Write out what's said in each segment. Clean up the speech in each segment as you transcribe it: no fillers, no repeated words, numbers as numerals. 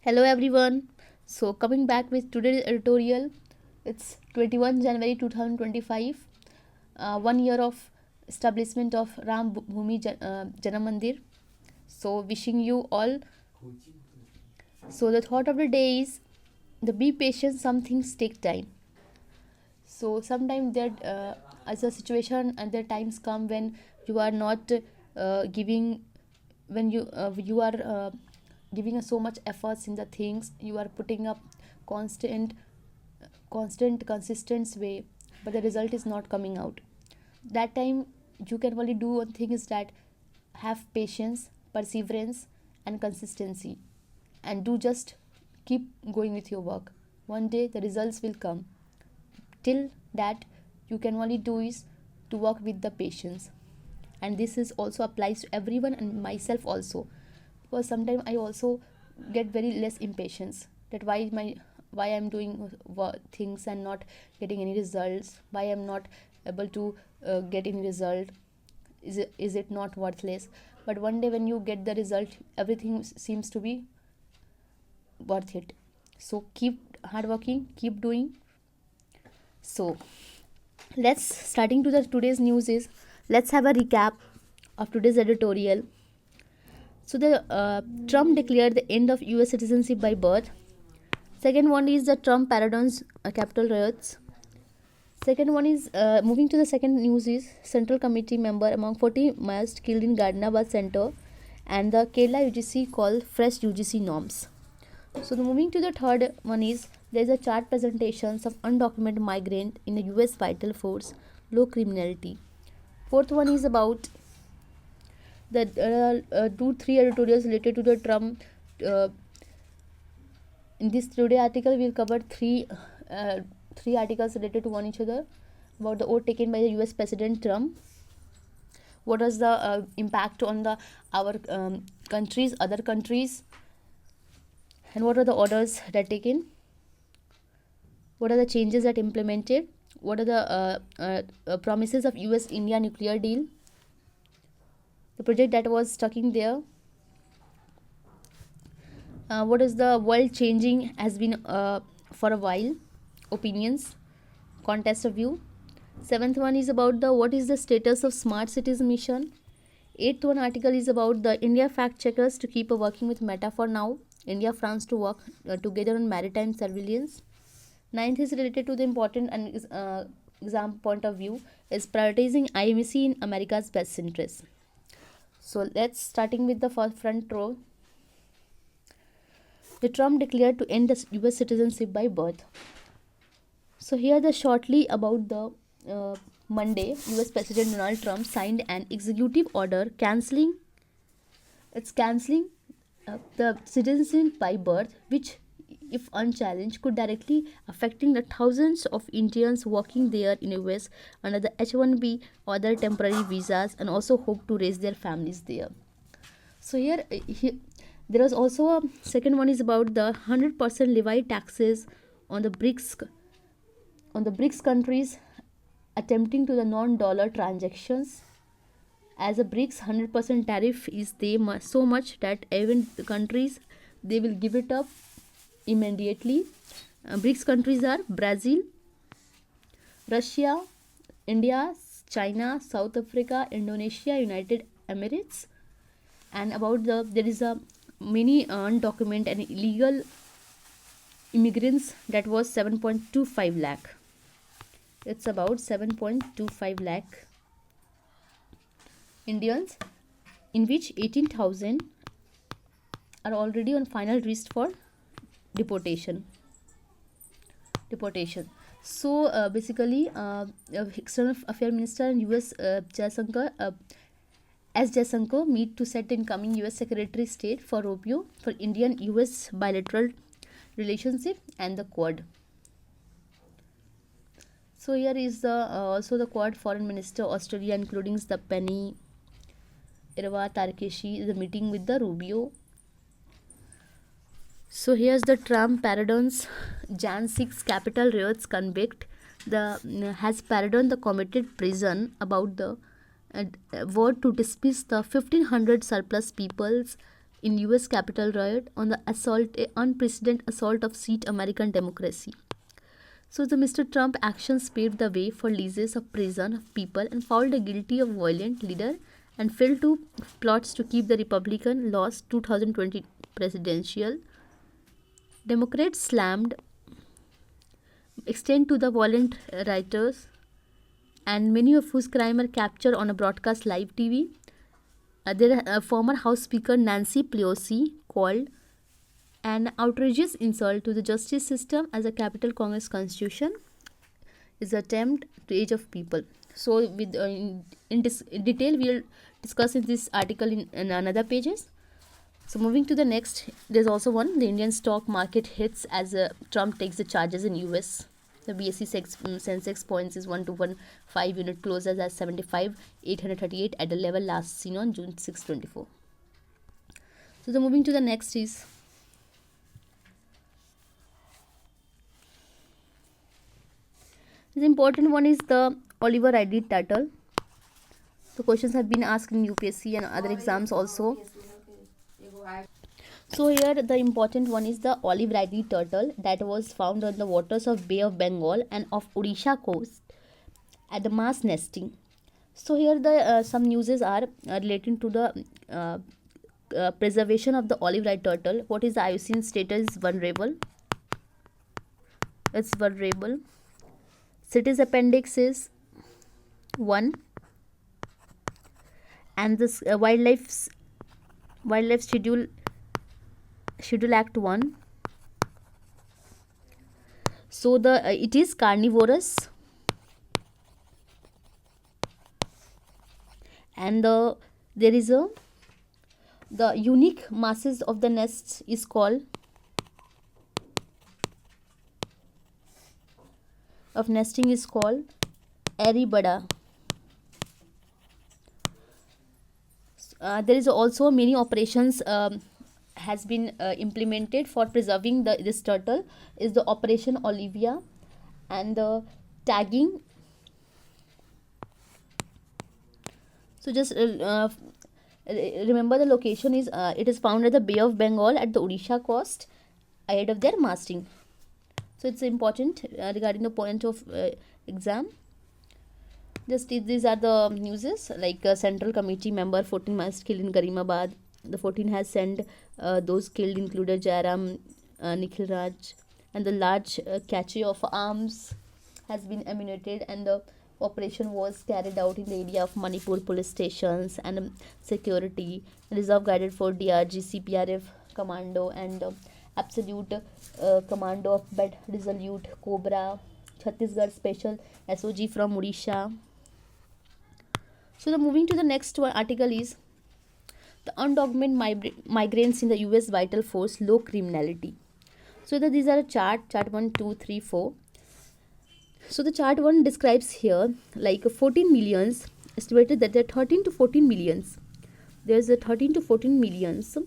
Hello everyone. So coming back with today's editorial, it's 21 January 2025, 1 year of establishment of Ram Bhumi Janam Mandir. So wishing you all. So the thought of the day is the be patient. Some things take time. So sometimes there, as a situation, and there times come when you are not giving, when you are giving so much efforts in the things you are putting up, constant consistent way, but the result is not coming out. That time you can only do one thing is that have patience, perseverance, and consistency, and do just keep going with your work. One day the results will come. Till that, you can only do is to work with the patience, and this is also applies to everyone and myself also, because sometimes I also get very less impatience that why I'm doing things and not getting any results, why I'm not able to get any result, is it not worthless? But one day when you get the result, everything seems to be worth it. So keep hard working, keep doing. So let's starting to the today's news is, let's have a recap of today's editorial. So the Trump declared the end of US citizenship by birth. Second one is the Trump pardons Capitol riots. Second one is, moving to the second news is, Central Committee member among 40 most killed in Gardnerabad Center, and the Kerala UGC called fresh UGC norms. So the moving to the third one is, there is a chart presentations of undocumented migrant in the US vital force, low criminality. Fourth one is about the 2-3 editorials related to the Trump. In this today article, we'll cover three articles related to one each other, about the oath taken by the US President Trump. What was the impact on the our countries, other countries, and what are the orders that taken? What are the changes that implemented? What are the promises of US-India nuclear deal? The project that was stuck in there. What is the world changing has been for a while? Opinions, contest of view. Seventh one is about the what is the status of smart cities mission. Eighth one article is about the India fact checkers to keep working with Meta for now. India France to work together on maritime surveillance. Ninth is related to the important and exam point of view is prioritizing IMC in America's best interest. So let's starting with the first front row. The Trump declared to end the US citizenship by birth. So here the shortly about the Monday, US President Donald Trump signed an executive order cancelling the citizenship by birth, which if unchallenged could directly affecting the thousands of Indians working there in US under the H1B or other temporary visas, and also hope to raise their families there. So here there was also a second one is about the 100% levy taxes on the BRICS countries attempting to the non-dollar transactions. As a BRICS 100% tariff is so much that even the countries they will give it up immediately. BRICS countries are Brazil, Russia, India, China, South Africa, Indonesia, United Emirates, and about there is a many undocumented and illegal immigrants that was 7.25 lakh. It's about 7.25 lakh Indians, in which 18,000 are already on final list for deportation. So basically, External Affairs Minister and US Jaishankar meet to set the incoming US Secretary of State for Rubio for Indian-US bilateral relationship and the Quad. So here is the also the Quad Foreign Minister Australia, including the Penny Irva Tarkeshi, the meeting with the Rubio. So here's the Trump pardons Jan 6 Capitol riots convict. Has pardoned the committed prison about the word to dismiss the 1500 surplus peoples in US Capitol riot on the assault, unprecedented assault of seat American democracy. So the Mr. Trump actions paved the way for leases of prison of people and found a guilty of violent leader and fell to plots to keep the Republican lost 2020 presidential. Democrats slammed extend to the violent writers and many of whose crime are captured on a broadcast live TV. Former House Speaker Nancy Pelosi called an outrageous insult to the justice system as a Capitol Congress Constitution is attempt to age of people. So, with in detail, we will discuss in this article in another pages. So, moving to the next, there's also one. The Indian stock market hits as Trump takes the charges in US. The BSE Sensex points is 1215 unit closes at 75,838 at the level last seen on June 6, 24. So, the moving to the next is the important one is the Oliver Reed turtle. The questions have been asked in UPSC and other exams also. So here the important one is the olive ridley turtle that was found on the waters of Bay of Bengal and of Odisha coast at the mass nesting. So here the some newses are relating to the preservation of the olive ridley turtle. What is the IUCN status? Vulnerable. It's vulnerable. CITES appendix is 1 and this wildlife schedule act 1. So the it is carnivorous and there is the unique masses of the nests is called of nesting is called Aribada. There is also many operations has been implemented for preserving this turtle is the Operation Olivia and the tagging. So just remember the location is it is found at the Bay of Bengal at the Odisha coast ahead of their masting. So it's important regarding the point of exam. Just these are the newses like Central Committee member 14 miles killed in Karimabad. The 14 has sent those killed included Jairam, Nikhil Raj, and the large cache of arms has been emanated and the operation was carried out in the area of Manipur police stations and security reserve guided for DRG, CPRF commando and absolute commando of Bed Resolute Cobra, Chhattisgarh special SOG from Odisha. So the moving to the next one article is the undocumented migrants in the US vital force low criminality. So these are a chart 1, 2, 3, 4. So the chart 1 describes here like 14 millions estimated that there are 13 to 14 millions. There's a 13 to 14 millions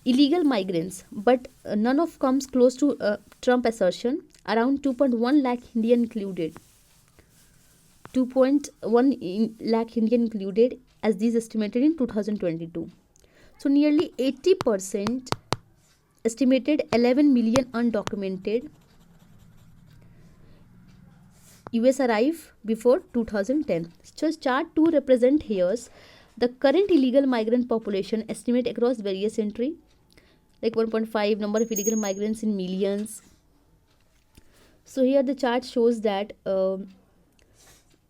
illegal migrants, but none of comes close to Trump assertion. Around 2.1 lakh Indian included. 2.1 lakh Indian included as these estimated in 2022. So nearly 80% estimated 11 million undocumented US arrive before 2010. So chart 2 represent here the current illegal migrant population estimate across various entry like 1.5 number of illegal migrants in millions. So here the chart shows that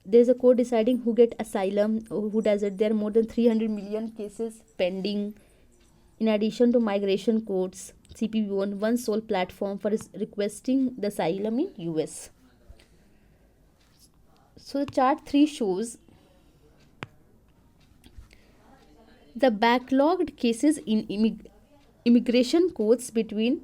there is a court deciding who get asylum, who does it. There are more than 300 million cases pending. In addition to migration courts, CPB won one sole platform for requesting the asylum in US. So the chart 3 shows the backlogged cases in immigration courts between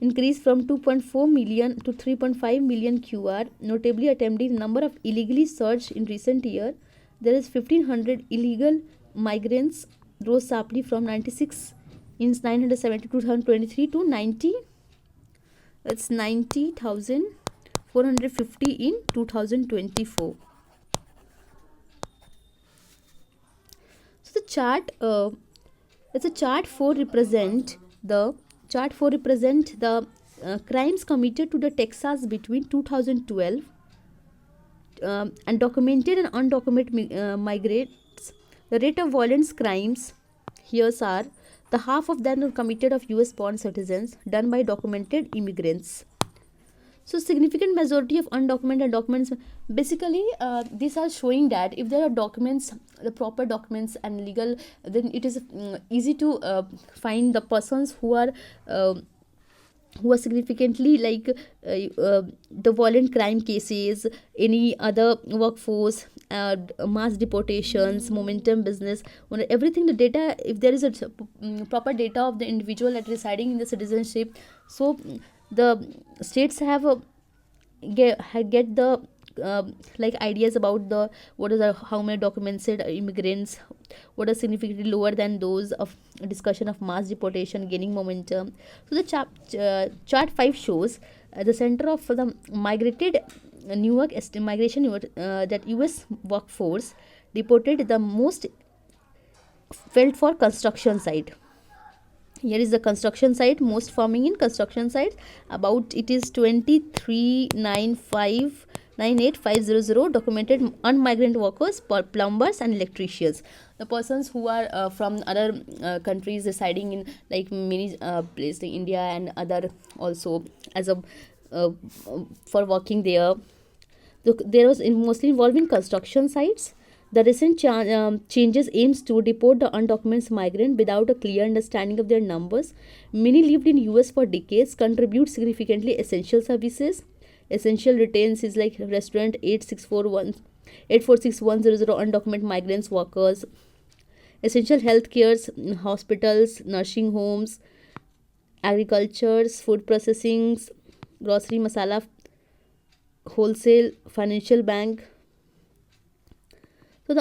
increased from 2.4 million to 3.5 million QR, notably attempting number of illegally searched in recent year. There is 1500 illegal migrants rose sharply from 96 in 970 2023 to 90. It's 90,450 in 2024. So the chart It's a chart 4 represent the crimes committed to the Texas between 2012 and documented and undocumented migrants. The rate of violence crimes here are the half of them are committed of US born citizens done by documented immigrants. So significant majority of undocumented documents, basically these are showing that if there are documents, the proper documents and legal, then it is easy to find the persons who are significantly like the violent crime cases, any other workforce, mass deportations, momentum business, everything the data, if there is a proper data of the individual that residing in the citizenship, so the states have a get the like ideas about the what is how many documented immigrants, what are significantly lower than those of discussion of mass deportation gaining momentum. So the chart 5 shows the center of the migrated Newark migration that US workforce deported the most felt for construction site. Here is the construction site, most farming in construction sites, about it is 23,959,8,500 documented unmigrant workers, plumbers and electricians, the persons who are from other countries residing in like many places like India and other also as a for working there. There was mostly involving construction sites. The recent changes aims to deport the undocumented migrant without a clear understanding of their numbers. Many lived in US for decades, contribute significantly essential services. Essential retains is like restaurant 846,100 undocumented migrants workers. Essential health cares, hospitals, nursing homes, agricultures, food processings, grocery, masala, wholesale, financial bank. So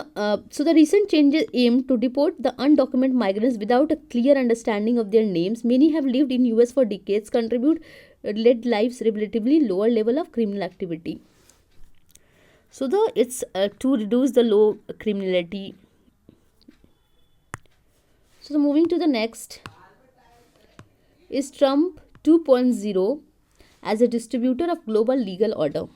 the recent changes aim to deport the undocumented migrants without a clear understanding of their names. Many have lived in US for decades, led lives relatively lower level of criminal activity. So it's to reduce the low criminality. So moving to the next is Trump 2.0 as a distributor of global legal order.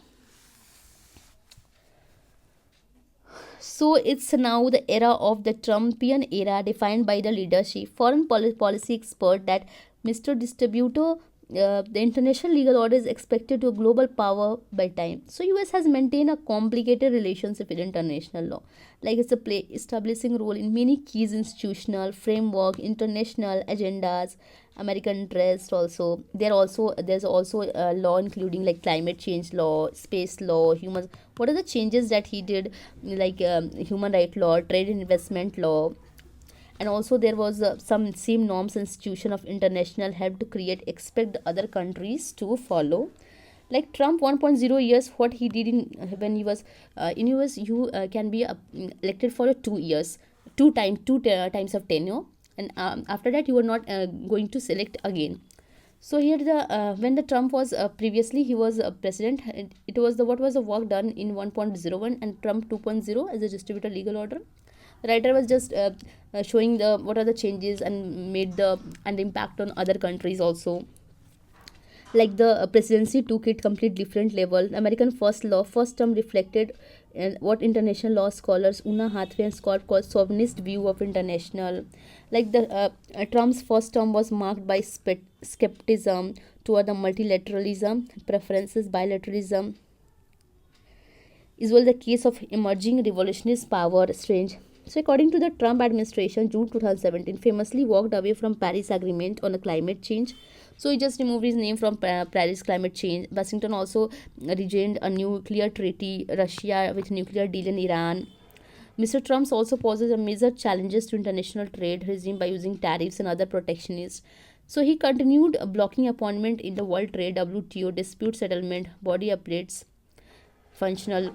So it's now the era of the Trumpian era defined by the leadership, foreign policy expert that Mr. Distributor, the international legal order is expected to a global power by time. So US has maintained a complicated relationship with international law. Like it's a establishing role in many keys institutional framework, international agendas, American interest also. There's also a law including like climate change law, space law, human. What are the changes that he did, like human right law, trade and investment law, and also there was some same norms institution of international help to create expect the other countries to follow. Like Trump 1.0 years, what he did in when he was in US, you can be elected for 2 years, times of tenure, and after that you are not going to select again. So here the when the Trump was previously he was president, it was the what was the work done in 1.01 and Trump 2.0 as a distributor legal order. The writer was just showing the what are the changes and made the and the impact on other countries also. Like the presidency took it complete different level. American first term reflected what international law scholars Una Hathaway and Scott call sovereignist view of international. Like the Trump's first term was marked by skepticism toward the multilateralism, preferences bilateralism. Is well the case of emerging revolutionist power strange. So according to the Trump administration, June 2017 famously walked away from Paris Agreement on a climate change. So he just removed his name from Paris climate change. Washington also regained a nuclear treaty, Russia with nuclear deal in Iran. Mr. Trump also poses a major challenges to international trade regime by using tariffs and other protectionists. So he continued blocking appointment in the World Trade, WTO, dispute settlement, body updates, functional.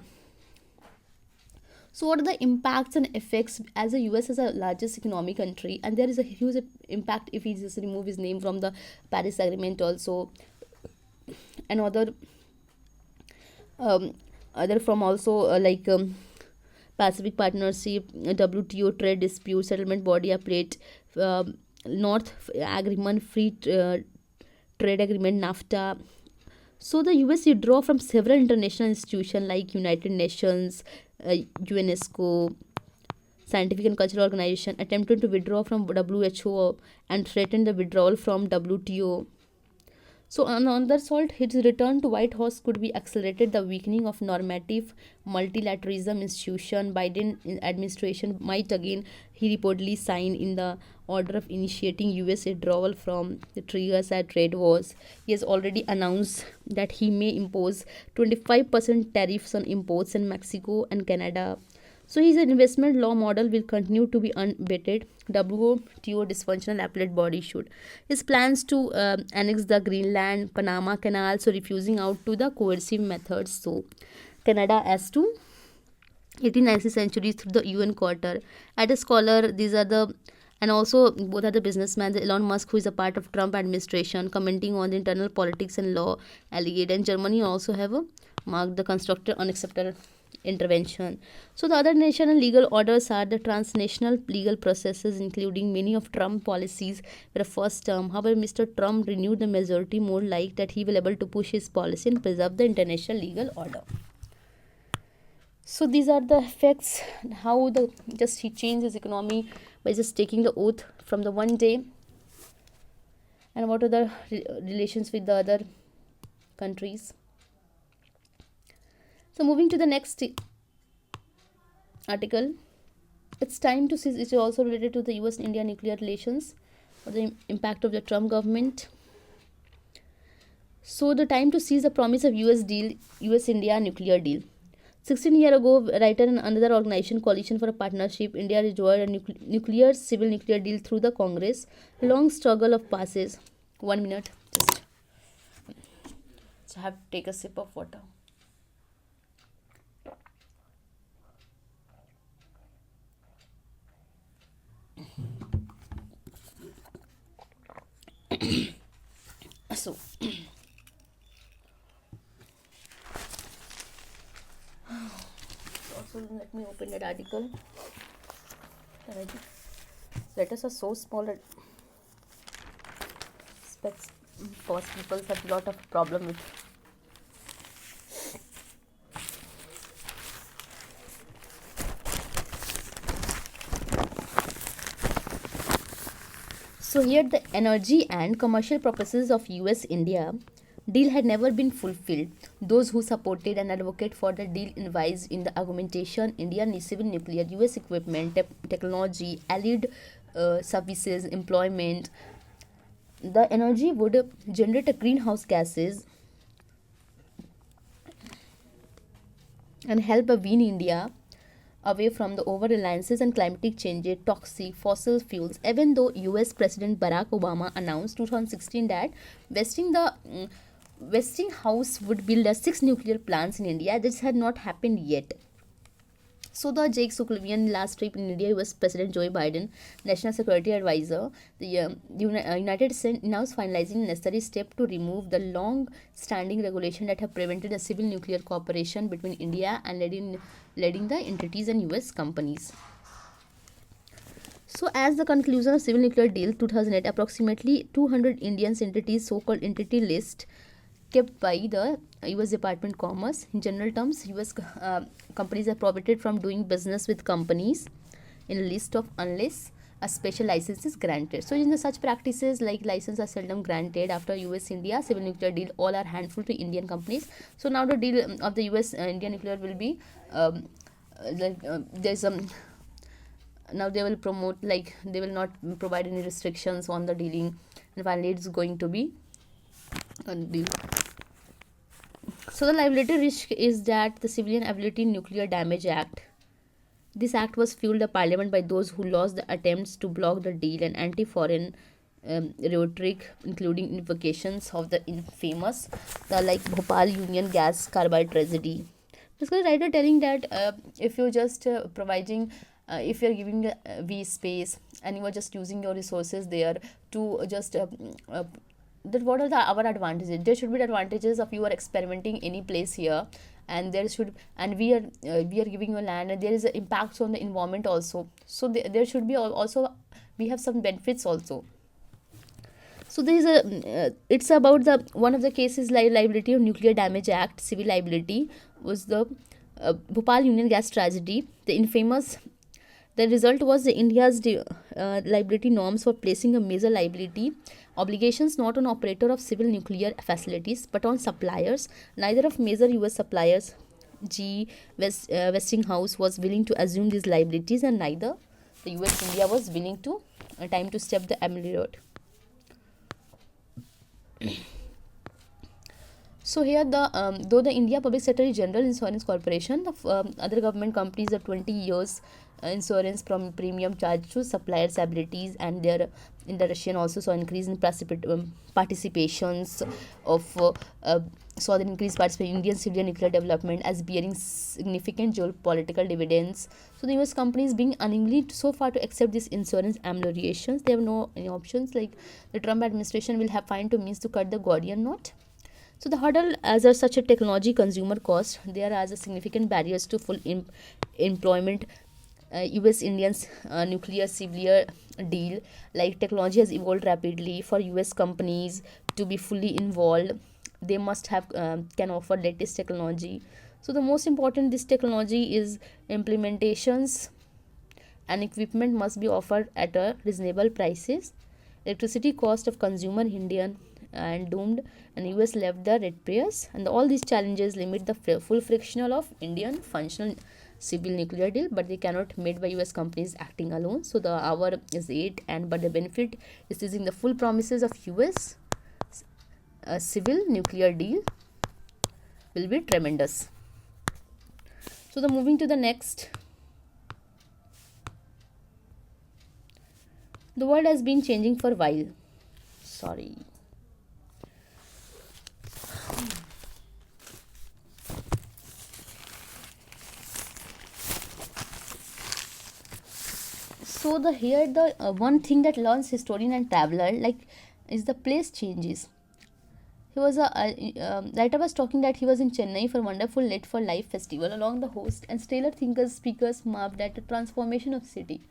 So what are the impacts and effects as the US is the largest economic country, and there is a huge impact if he just remove his name from the Paris Agreement also, and other from also Pacific Partnership, WTO trade dispute settlement body update, North Agreement, Free Trade Agreement, NAFTA. So the US withdraw from several international institutions like United Nations, UNESCO, Scientific and Cultural Organization, attempted to withdraw from WHO and threatened the withdrawal from WTO. So on the other side, his return to White House could be accelerated the weakening of normative multilateralism institution. Biden administration might again, he reportedly sign in the order of initiating US withdrawal from the triggers at trade wars. He has already announced that he may impose 25% tariffs on imports in Mexico and Canada. So his investment law model will continue to be unvetted. WTO dysfunctional appellate body should. His plans to annex the Greenland, Panama Canal, so refusing out to the coercive methods. So Canada as to 18th century through the UN Quarter. At a scholar, these are the and also both are the businessmen. Elon Musk, who is a part of Trump administration, commenting on the internal politics and law, alleged. And Germany also have marked the constructive unacceptable intervention. So the other national legal orders are the transnational legal processes, including many of Trump policies were a first term. However, Mr. Trump renewed the majority more like that he will able to push his policy and preserve the international legal order. So these are the effects, how the just he changed his economy by just taking the oath from the one day, and what are the relations with the other countries. So moving to the next article, it's time to see. It is also related to the US-India nuclear relations or the impact of the Trump government. So the time to seize the promise of US-India nuclear deal. 16 years ago, writer and another organization, Coalition for a Partnership, India rejoined a civil nuclear deal through the Congress. Long struggle of passes. 1 minute. Just have to take a sip of water. So also let me open that article. Letters are so small that most people have a lot of problem with. So here the energy and commercial purposes of US-India deal had never been fulfilled. Those who supported and advocate for the deal advised in the argumentation Indian civil nuclear, US equipment, technology, allied services, employment. The energy would generate a greenhouse gases and help wean India away from the over-reliances and climatic change, toxic fossil fuels. Even though US President Barack Obama announced 2016 that Westinghouse would build 6 nuclear plants in India, this had not happened yet. So the Jake Sullivan last trip in India, US President Joe Biden, National Security Advisor, the United States now is finalizing necessary step to remove the long-standing regulation that have prevented a civil nuclear cooperation between India and leading the entities and US companies. So as the conclusion of civil nuclear deal 2008, approximately 200 Indian entities, so-called entity list, kept by the US Department of Commerce. In general terms, US companies are prohibited from doing business with companies in a list of unless a special license is granted. So in such practices, like license are seldom granted after US-India civil nuclear deal, all are handful to Indian companies. So now the deal of the US-India nuclear will be there's now they will promote, like they will not provide any restrictions on the dealing, and finally it's going to be a deal. So the liability risk is that the Civilian Ability Nuclear Damage Act. This act was fueled the parliament by those who lost the attempts to block the deal and anti-foreign rhetoric, including invocations of the infamous like Bhopal Union Gas Carbide tragedy. Basically, writer telling that if you're just providing, if you're giving V space and you are just using your resources there to just that what are our advantages? There should be the advantages of you are experimenting any place here, and there should, and we are giving you land, and there is impacts on the environment also. So there should be also we have some benefits also. So there is it's about the one of the cases, liability of Nuclear Damage Act, civil liability, was the Bhopal Union Gas tragedy. The result was the India's liability norms for placing a major liability obligations not on operator of civil nuclear facilities but on suppliers. Neither of major US suppliers, Westinghouse, was willing to assume these liabilities, and neither the US India was willing to time to step the ameliorate. So here, though the India Public Secretary General Insurance Corporation, the other government companies, the 20 years insurance from premium charged to suppliers' abilities, and their in the Russian also saw increase in participations of saw the increased participation in Indian civilian nuclear development as bearing significant geopolitical dividends. So the US companies being unwilling so far to accept these insurance ameliorations, they have no any options. Like the Trump administration will have find to means to cut the Gordian knot. So the hurdle as a such a technology consumer cost, there are as a significant barriers to full employment. US Indians nuclear civilian deal, like technology has evolved rapidly. For US companies to be fully involved, they must have can offer latest technology. So the most important this technology is implementations and equipment must be offered at a reasonable prices. Electricity cost of consumer Indian and doomed, and US left the ratepayers, and all these challenges limit the full frictional of Indian functional civil nuclear deal, but they cannot made by US companies acting alone. So the hour is 8, and but the benefit is using the full promises of US civil nuclear deal will be tremendous. So the moving to the next, the world has been changing for a while. Sorry. So the here the one thing that learns historian and traveler like is the place changes. He was a writer was talking that he was in Chennai for a wonderful Lit for Life festival along the host, and stellar thinkers speakers marveled at the transformation of city.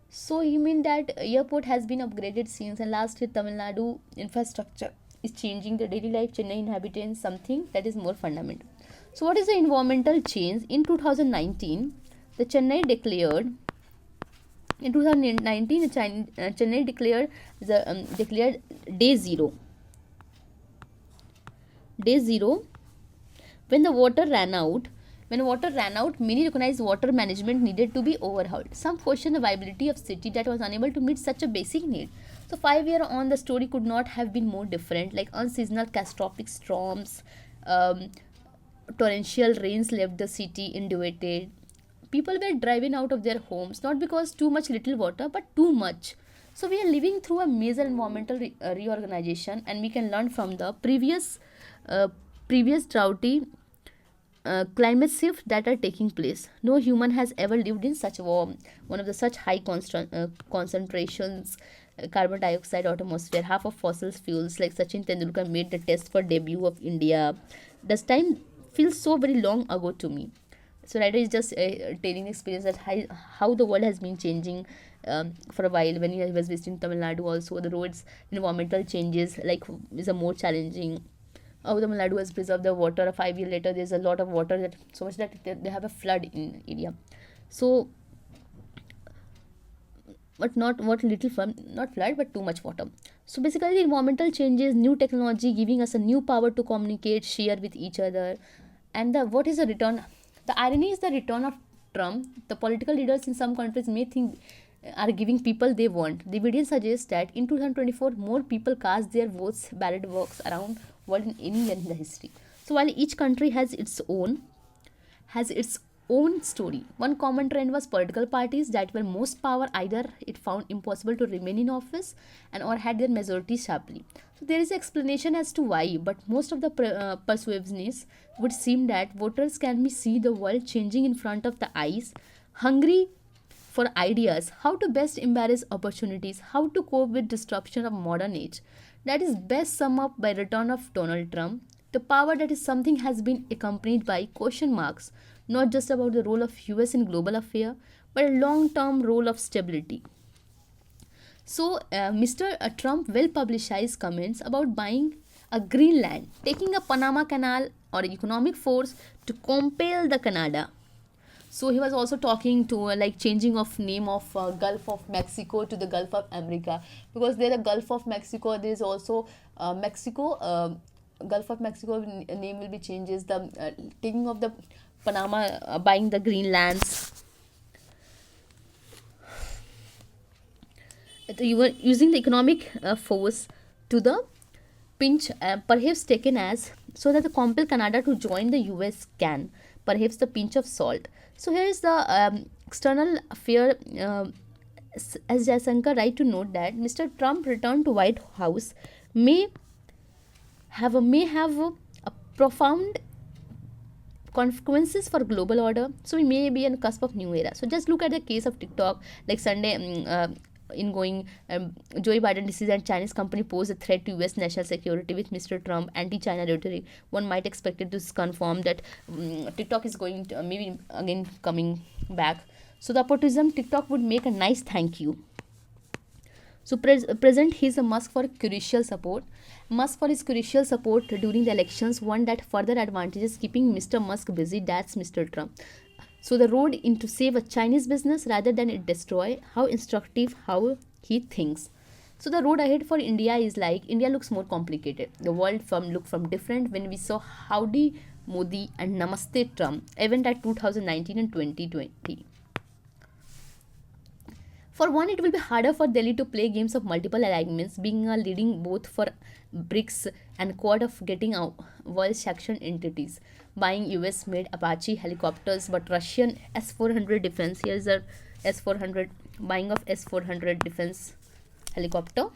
So you mean that airport has been upgraded since, and last year Tamil Nadu infrastructure is changing the daily life Chennai inhabitants something that is more fundamental. So what is the environmental change? In 2019, the Chennai declared in 2019 Chennai declared day zero. Day zero, when water ran out, many recognized water management needed to be overhauled. Some questioned the viability of city that was unable to meet such a basic need. So 5 years on, the story could not have been more different. Like unseasonal catastrophic storms, torrential rains left the city inundated. People were driven out of their homes not because too much little water, but too much. So we are living through a major environmental reorganization, and we can learn from the previous droughty climate shift that are taking place. No human has ever lived in such warm, one of the such high concentrations carbon dioxide atmosphere. Half of fossil fuels, like Sachin Tendulkar made the test for debut of India. Does time feels so very long ago to me? So writer is just telling the experience that how the world has been changing for a while. When he was visiting Tamil Nadu, also the roads environmental changes like is a more challenging. How Tamil Nadu has preserved the water. 5 years later, there's a lot of water that so much that they have a flood in area. So, but not what little not flood, but too much water. So basically, the environmental changes, new technology giving us a new power to communicate, share with each other, and what is the return? The irony is the return of Trump. The political leaders in some countries may think are giving people they want. The evidence suggests that in 2024, more people cast their votes ballot box around world in any year in the history. So while each country has its own story, one common trend was political parties that were most power either it found impossible to remain in office and or had their majority sharply. So there is an explanation as to why, but most of the persuasiveness would seem that voters can be see the world changing in front of the eyes, hungry for ideas, how to best embrace opportunities, how to cope with disruption of modern age. That is best summed up by return of Donald Trump. The power that is something has been accompanied by question marks, not just about the role of US in global affair, but a long-term role of stability. So, Mr. Trump well publicized comments about buying a Greenland, taking a Panama Canal or economic force to compel the Canada. So he was also talking to like changing of name of Gulf of Mexico to the Gulf of America, because there the Gulf of Mexico, there is also Mexico. Gulf of Mexico name will be changes. The taking of the Panama, buying the Greenlands. You were using the economic force to the pinch, perhaps taken as so that the compel Canada to join the US can, perhaps the pinch of salt. So here is the external affair. As Jaishankar right to note that Mr. Trump return to White House may have a profound consequences for global order. So we may be on the cusp of new era. So just look at the case of TikTok. Like Sunday, Joe Biden decision and Chinese company pose a threat to US national security with Mr. Trump anti-China rhetoric. One might expect it to confirm that TikTok is going to maybe again coming back. So the opportunism TikTok would make a nice thank you. So present he is a Musk for crucial support. Musk for his crucial support during the elections. One that further advantages keeping Mr. Musk busy. That's Mr. Trump. So the road into save a Chinese business rather than it destroy. How instructive how he thinks. So the road ahead for India is like India looks more complicated. The world look from different when we saw Howdy Modi and Namaste Trump event at 2019 and 2020. For one, it will be harder for Delhi to play games of multiple alignments, being a leading both for BRICS and Quad of getting out world section entities, buying US made Apache helicopters, but Russian S 400 defense. Here's a S 400, buying of S 400 defense helicopter.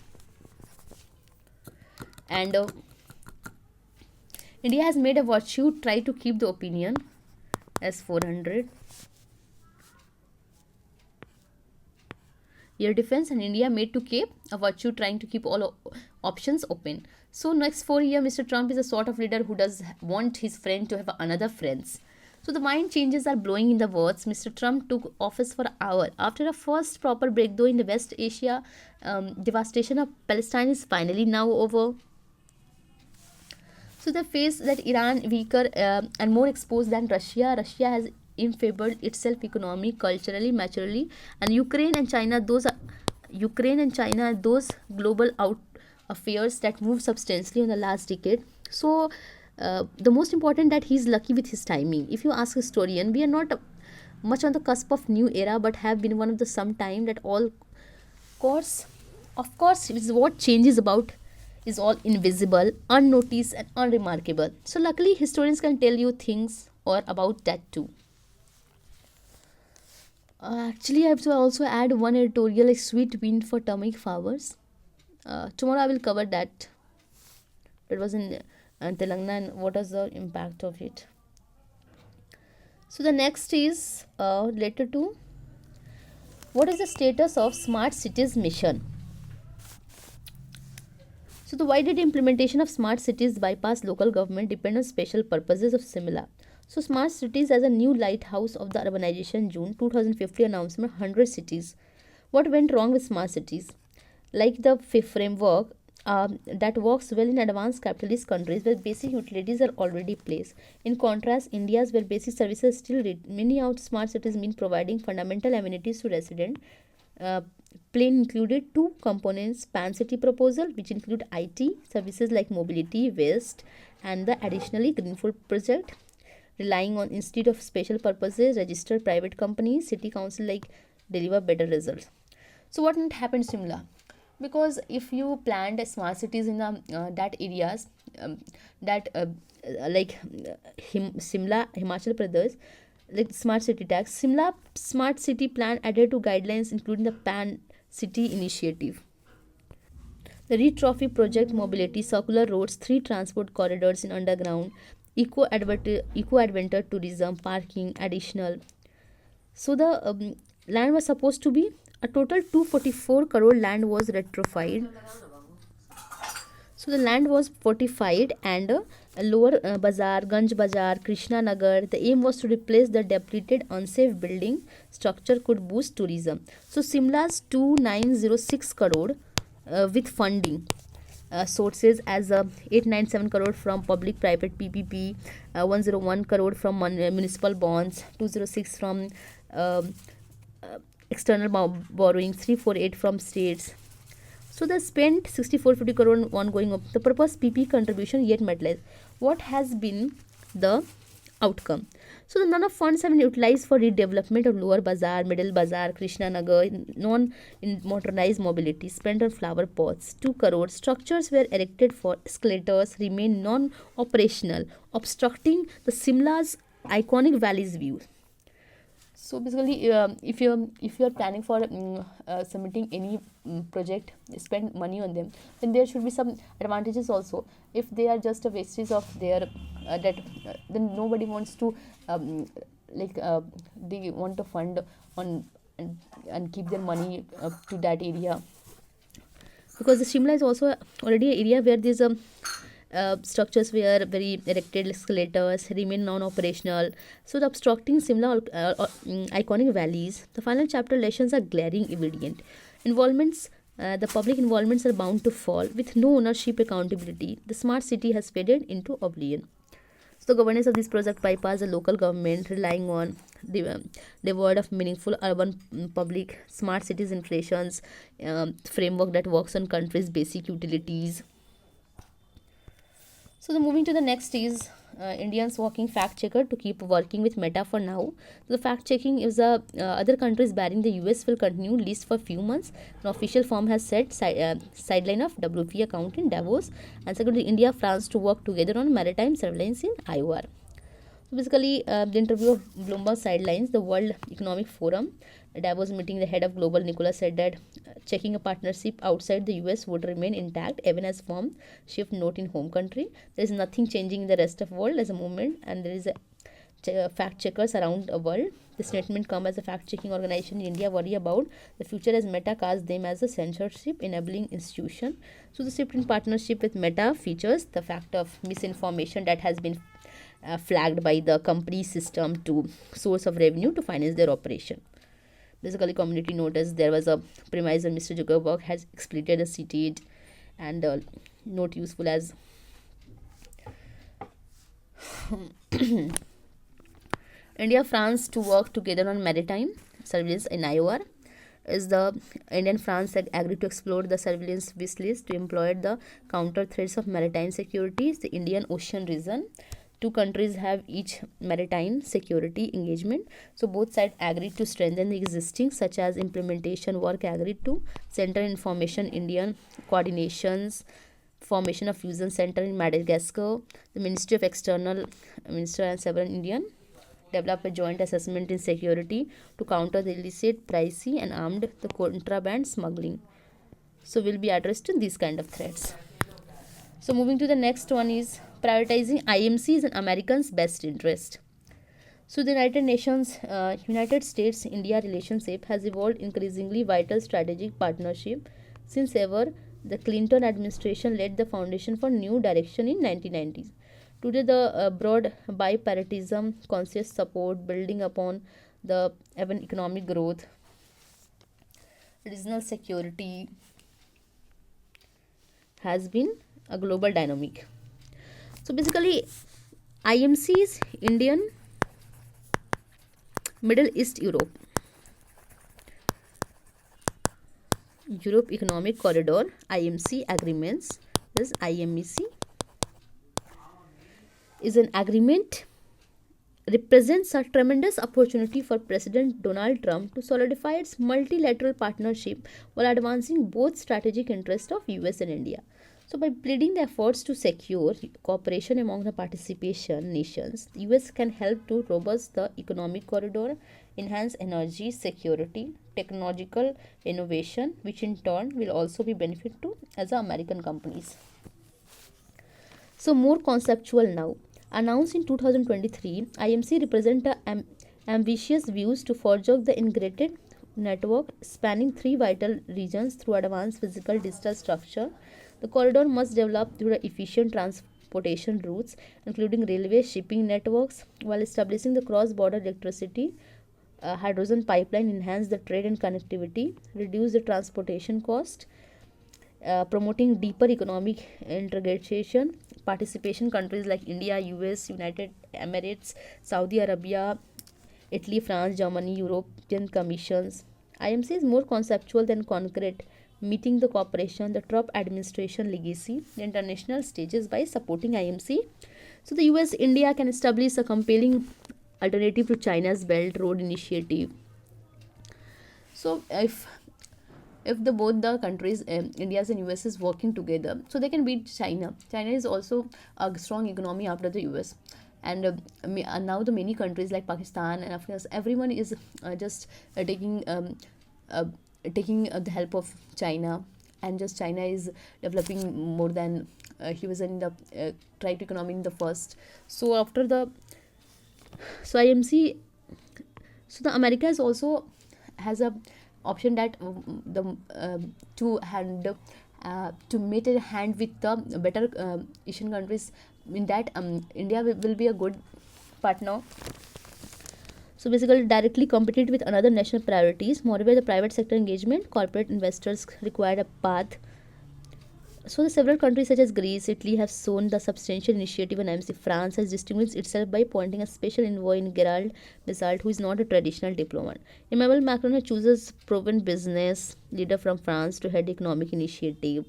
And India has made a virtue try to keep the opinion S 400. Air defense, and India made to keep a virtue trying to keep all options open. So next 4 year Mr. Trump is a sort of leader who does want his friend to have another friends. So the mind changes are blowing in the words. Mr. Trump took office for an hour. After a first proper breakthrough in the West Asia, devastation of Palestine is finally now over. So the face that Iran weaker and more exposed than Russia. Russia has enfeebled itself economically, culturally, maturely, and Ukraine and China those global out affairs that moved substantially in the last decade. So the most important that he's lucky with his timing. If you ask historian, we are not much on the cusp of new era, but have been one of the some time that all course of course is what changes about is all invisible, unnoticed and unremarkable. So luckily historians can tell you things or about that too. Actually, I have to also add one editorial like sweet wind for atomic flowers. Tomorrow I will cover that. It was in Telangana and what is the impact of it. So the next is related to what is the status of smart cities mission. So the why did implementation of smart cities bypass local government depend on special purposes of Simla. So smart cities as a new lighthouse of the urbanization. June 2050 announcement 100 cities. What went wrong with smart cities? Like the framework that works well in advanced capitalist countries where basic utilities are already placed. In contrast, India's where basic services still many out smart cities mean providing fundamental amenities to residents. Plan included two components: Pan City proposal, which include IT services like mobility, waste, and the additionally Greenfield project, relying on instead of special purposes registered private companies. City council like deliver better results. So what happened Simla? Because if you planned smart cities in that areas that like Simla, Himachal Pradesh, like smart city tax, Simla smart city plan added to guidelines including the Pan City initiative. The Retrophy project mobility, circular roads, 3 transport corridors in underground, eco-adventure tourism, parking, additional. So the land was supposed to be a total 244 crore land was retrofitted. So the land was fortified and lower Bazar, Ganj Bazar, Krishna Nagar. The aim was to replace the depleted, unsafe building structure could boost tourism. So Simla's 2906 crore with funding sources as 897 crore from public private PPP, 101 crore from municipal bonds, 206 from um, external borrowing, 348 from states. So they spent 6450 crore on ongoing the purpose PP contribution yet materialized. What has been the outcome? So the none of funds have been utilized for redevelopment of lower bazaar, middle bazaar, Krishna Nagar, non motorized mobility spent on flower pots. 2 crore structures were erected for escalators remain non operational, obstructing the Simla's iconic valleys view. So basically, if you're planning for submitting any project, spend money on them, then there should be some advantages also. If they are just a wastage of their that, then nobody wants to like they want to fund on and keep their money to that area, because the Shimla is also already an area where there's a structures were very erected, escalators remain non-operational, so the obstructing similar iconic valleys. The final chapter lessons are glaring evident. Involvements, the public involvements are bound to fall with no ownership accountability. The smart city has faded into oblivion. So the governance of this project bypass the local government, relying on the word of meaningful urban public smart cities inflations framework that works on country's basic utilities. So the moving to the next is Indians working fact checker to keep working with Meta for now. The fact checking is other countries barring the US will continue at least for few months. An official firm has said sideline of WP account in Davos, and secondly India France to work together on maritime surveillance in IOR. So basically, the interview of Bloomberg sidelines, the World Economic Forum, Davos meeting, the head of global Nicola said that checking a partnership outside the US would remain intact even as firm shift note in home country. There is nothing changing in the rest of world as a movement, and there is a fact checkers around the world. The statement come as a fact checking organization in India worry about the future as Meta casts them as a censorship enabling institution. So the shift in partnership with Meta features the fact of misinformation that has been flagged by the company system to source of revenue to finance their operation. Basically, community noticed there was a premise that Mr. Zuckerberg has exploited a city and not useful as India France to work together on maritime surveillance in IOR. Is the Indian France agreed to explore the surveillance wish list to employ the counter threats of maritime security, the Indian Ocean region. Two countries have each maritime security engagement, so both sides agreed to strengthen the existing, such as implementation work agreed to center information Indian coordinations, formation of fusion center in Madagascar. The Ministry of External Minister and several Indian develop a joint assessment in security to counter the illicit, pricey and armed the contraband smuggling. So will be addressed in these kind of threats. So moving to the next one is prioritizing IMC's and Americans' best interest. So the United States-India relationship has evolved increasingly vital strategic partnership since ever the Clinton administration laid the foundation for new direction in 1990s. Today, the broad bipartisan conscious support building upon the even economic growth, regional security has been a global dynamic. So basically, IMC is Indian, Middle East, Europe Economic Corridor, IMC agreements. This IMEC is an agreement represents a tremendous opportunity for President Donald Trump to solidify its multilateral partnership while advancing both strategic interests of US and India. So, by pleading the efforts to secure cooperation among the participation nations, the US can help to robust the economic corridor, enhance energy security, technological innovation, which in turn will also be benefit to as American companies. So, more conceptual now. Announced in 2023, IMC represent ambitious views to forge the integrated network spanning three vital regions through advanced physical digital structure, The corridor must develop through the efficient transportation routes, including railway shipping networks, while establishing the cross-border electricity hydrogen pipeline enhance the trade and connectivity, reduce the transportation cost, promoting deeper economic integration. Participation countries like India, US, United Emirates, Saudi Arabia, Italy, France, Germany, European Commissions. IMC is more conceptual than concrete, meeting the cooperation, the Trump administration legacy, the international stages by supporting IMC. So the US India can establish a compelling alternative to China's Belt Road Initiative. So if the both the countries, India's and US, is working together, so they can beat China. China is also a strong economy after the US, and now the many countries like Pakistan and Afghanistan, everyone is just uh, taking the help of China, and just China is developing more than he was in the tried economy in the first. So after the IMC, so the America is also has a option that the to meet a hand with the better Asian countries. In that, India will be a good partner. So basically, directly compete with another national priorities. Moreover, the private sector engagement, corporate investors require a path. So the several countries such as Greece, Italy have shown the substantial initiative in IMC. France has distinguished itself by appointing a special envoy in Gerald Desalt, who is not a traditional diplomat. Emmanuel Macron chooses proven business leader from France to head economic initiative.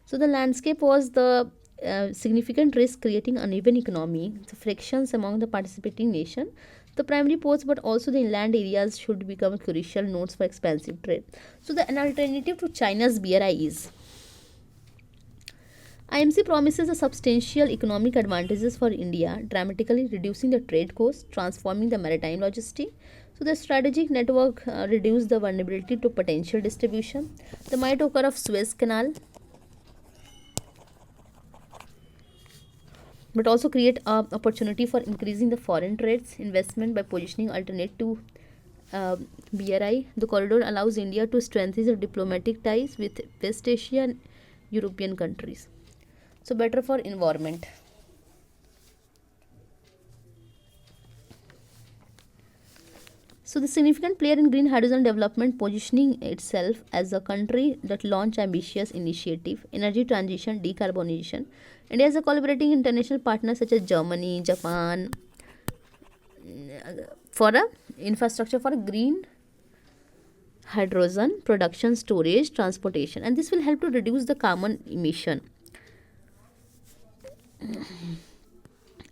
So the landscape was the significant risk creating uneven economy, the frictions among the participating nation. The primary ports but also the inland areas should become crucial nodes for expansive trade. So the an alternative to China's BRI is IMC promises a substantial economic advantages for India, dramatically reducing the trade costs, transforming the maritime logistics. So the strategic network reduce the vulnerability to potential distribution. The might occur of Suez Canal, but also create opportunity for increasing the foreign trades investment by positioning alternate to BRI. The corridor allows India to strengthen the diplomatic ties with West Asia and European countries. So better for environment. So the significant player in green hydrogen development, positioning itself as a country that launch ambitious initiative, energy transition, decarbonization. India is a collaborating international partner such as Germany, Japan, for a infrastructure for a green hydrogen production, storage, transportation, and this will help to reduce the carbon emission,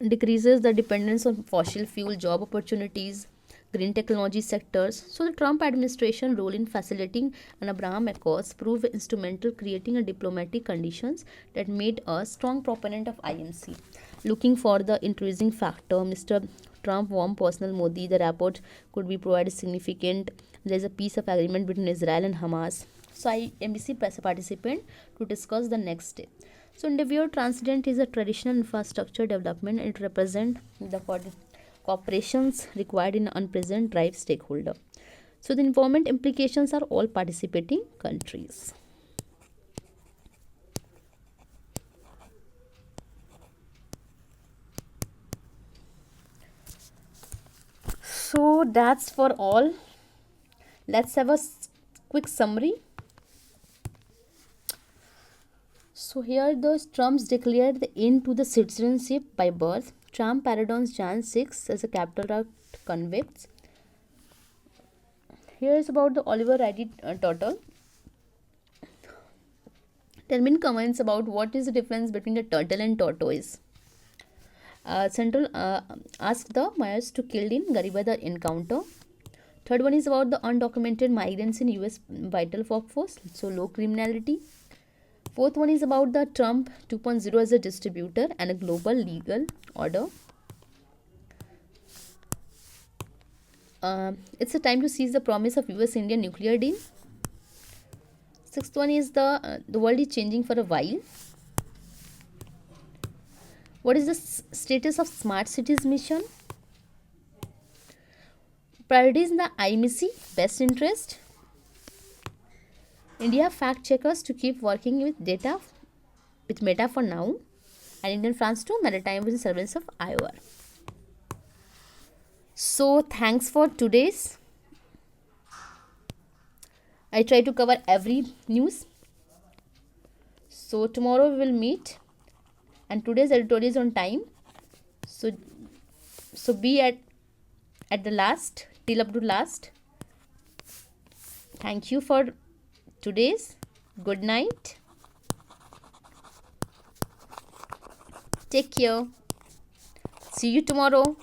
decreases the dependence on fossil fuel, job opportunities, green technology sectors. So the Trump administration role in facilitating an Abraham Accords proved instrumental, creating a diplomatic conditions that made a strong proponent of IMC. Looking for the intriguing factor, Mr. Trump warm personal Modi. The rapport could be provided significant. There is a peace of agreement between Israel and Hamas. So IMC participant to discuss the next step. So Endeavour Transcendent is a traditional infrastructure development. It represents the cooperations required in unpresent drive stakeholder. So the environment implications are all participating countries. So that's for all. Let's have a quick summary. So here the Trumps declared the end to the citizenship by birth. Trump pardons Jan 6 as a capital act convicts. Here is about the Oliver Ready turtle. Tell me in comments about what is the difference between the turtle and tortoise. Central asked the Myers to killed in Gariba encounter. Third one is about the undocumented migrants in US vital workforce, so low criminality. Fourth one is about the Trump 2.0 as a distributor and a global legal order. It's a time to seize the promise of US-India nuclear deal. Sixth one is the world is changing for a while. What is the status of Smart Cities mission? Priorities in the IMC, best interest. India fact checkers to keep working with data. with Meta for now, and Indian France too, Maritime with the surveillance of IOR. So thanks for today's. I try to cover every news. So tomorrow we will meet, and today's editorial is on time. So be at the last, till up to last. Thank you for today's. Good night. Take care. See you tomorrow.